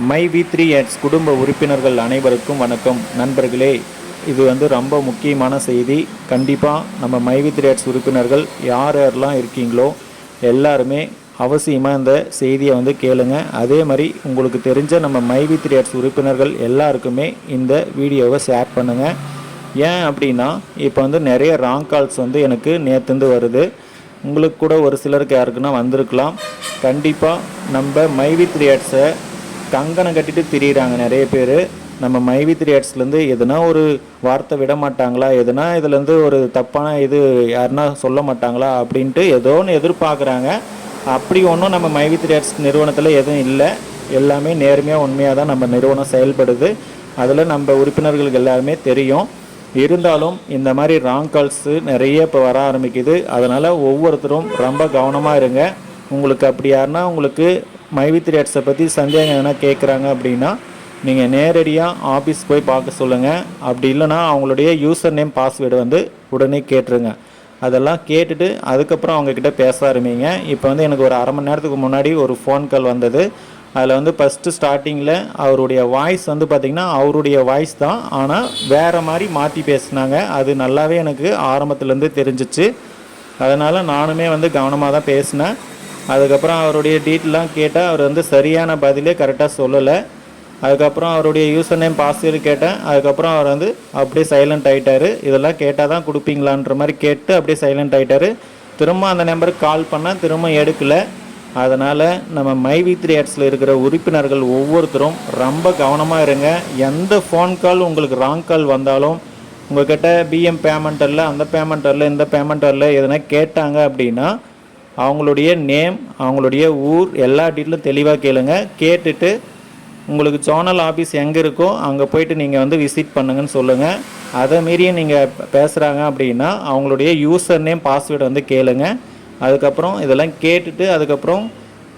My வி3 ads குடும்ப உறுப்பினர்கள் அனைவருக்கும் வணக்கம் நண்பர்களே. இது ரொம்ப முக்கியமான செய்தி. கண்டிப்பாக நம்ம மை வி3 ஆட்ஸ் உறுப்பினர்கள் யாரெல்லாம் இருக்கீங்களோ எல்லாருமே அவசியமாக இந்த செய்தியை கேளுங்க. அதே மாதிரி உங்களுக்கு தெரிஞ்ச நம்ம மை வி3 ஆட்ஸ் உறுப்பினர்கள் எல்லாருக்குமே இந்த வீடியோவை ஷேர் பண்ணுங்கள். ஏன் அப்படின்னா இப்போ நிறைய ராங் கால்ஸ் எனக்கு நேற்றுந்து வருது. உங்களுக்கு கூட ஒரு சிலருக்கு யாருக்குன்னா வந்திருக்கலாம். கண்டிப்பாக நம்ம மை வி3 ஆட்ஸை கங்கணம் கட்டிட்டு திரியிறாங்க நிறைய பேர். நம்ம மை வி3 ஆட்ஸ்லேருந்து எதுனா ஒரு வார்த்தை விட மாட்டாங்களா, எதுனா இதுலேருந்து ஒரு தப்பான இது யாருன்னா சொல்ல மாட்டாங்களா அப்படின்ட்டு ஏதோ ஒன்று எதிர்பார்க்குறாங்க. அப்படி ஒன்றும் நம்ம மை வி3 ஆட்ஸ் நிறுவனத்தில் எதுவும் இல்லை. எல்லாமே நேர்மையாக உண்மையாக தான் நம்ம நிறுவனம் செயல்படுது. அதில் நம்ம உறுப்பினர்களுக்கு எல்லாருமே தெரியும். இருந்தாலும் இந்த மாதிரி ராங் கால்ஸு நிறைய இப்போ வர ஆரம்பிக்குது. அதனால் ஒவ்வொருத்தரும் ரொம்ப கவனமாக இருங்க. உங்களுக்கு அப்படி யாருன்னா உங்களுக்கு மை வி3 ஆட்ஸை பற்றி சந்தேகம் எதனா கேட்குறாங்க அப்படின்னா நீங்கள் நேரடியாக ஆஃபீஸ் போய் பார்க்க சொல்லுங்கள். அப்படி இல்லைனா அவங்களுடைய யூசர் நேம் பாஸ்வேர்டு உடனே கேட்டுருங்க. அதெல்லாம் கேட்டுட்டு அதுக்கப்புறம் அவங்கக்கிட்ட பேச ஆரம்பிங்க. இப்போ எனக்கு ஒரு அரை மணி நேரத்துக்கு முன்னாடி ஒரு ஃபோன் கால் வந்தது. அதில் ஃபஸ்ட்டு ஸ்டார்டிங்கில் அவருடைய வாய்ஸ் பார்த்திங்கன்னா அவருடைய வாய்ஸ் தான், ஆனால் வேறு மாதிரி மாற்றி பேசினாங்க. அது நல்லாவே எனக்கு ஆரம்பத்துலேருந்து தெரிஞ்சிச்சு. அதனால் நானுமே கவனமாக தான் பேசினேன். அதுக்கப்புறம் அவருடைய டீட்டெயிலாம் கேட்டால் அவர் சரியான பதிலே கரெக்டாக சொல்லலை. அதுக்கப்புறம் அவருடைய யூசர் நேம் பாஸ்வேர்டு கேட்டேன். அதுக்கப்புறம் அவர் அப்படியே சைலண்ட் ஆகிட்டார். இதெல்லாம் கேட்டால் தான் கொடுப்பீங்களான்ற மாதிரி கேட்டு அப்படியே சைலண்ட் ஆகிட்டார். திரும்ப அந்த நம்பருக்கு கால் பண்ணால் திரும்ப எடுக்கலை. அதனால் நம்ம மை வி3 ஆட்ஸில் இருக்கிற உறுப்பினர்கள் ஒவ்வொருத்தரும் ரொம்ப கவனமாக இருங்க. எந்த ஃபோன் கால் உங்களுக்கு ராங் கால் வந்தாலும் உங்கள்கிட்ட பிஎம் பேமெண்ட் வரல, அந்த பேமெண்ட் வரல, இந்த பேமெண்ட் வரல எதனா கேட்டாங்க அப்படின்னா அவங்களுடைய நேம், அவங்களுடைய ஊர் எல்லா டீட்டெயிலும் தெளிவாக கேளுங்க. கேட்டுட்டு உங்களுக்கு ஜோனல் ஆஃபீஸ் எங்கே இருக்கோ அங்கே போய்ட்டு நீங்கள் விசிட் பண்ணுங்கன்னு சொல்லுங்கள். அதை மீறியும் நீங்கள் பேசுகிறாங்க அப்படின்னா அவங்களுடைய யூசர் நேம் பாஸ்வேர்டு கேளுங்க. அதுக்கப்புறம் இதெல்லாம் கேட்டுட்டு அதுக்கப்புறம்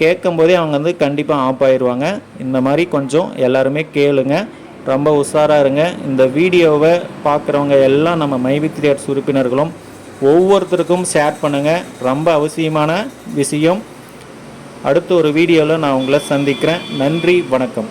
கேட்கும்போதே அவங்க கண்டிப்பாக ஆஃப் ஆயிடுவாங்க. இந்த மாதிரி கொஞ்சம் எல்லாருமே கேளுங்க. ரொம்ப உஷாராக இருங்க. இந்த வீடியோவை பார்க்குறவங்க எல்லாம் நம்ம மை வி3 ஆட்ஸ் உறுப்பினர்களும் ஒவ்வொருத்தருக்கும் ஷேர் பண்ணுங்கள். ரொம்ப அவசியமான விஷயம். அடுத்த ஒரு வீடியோவில் நான் உங்களை சந்திக்கிறேன். நன்றி, வணக்கம்.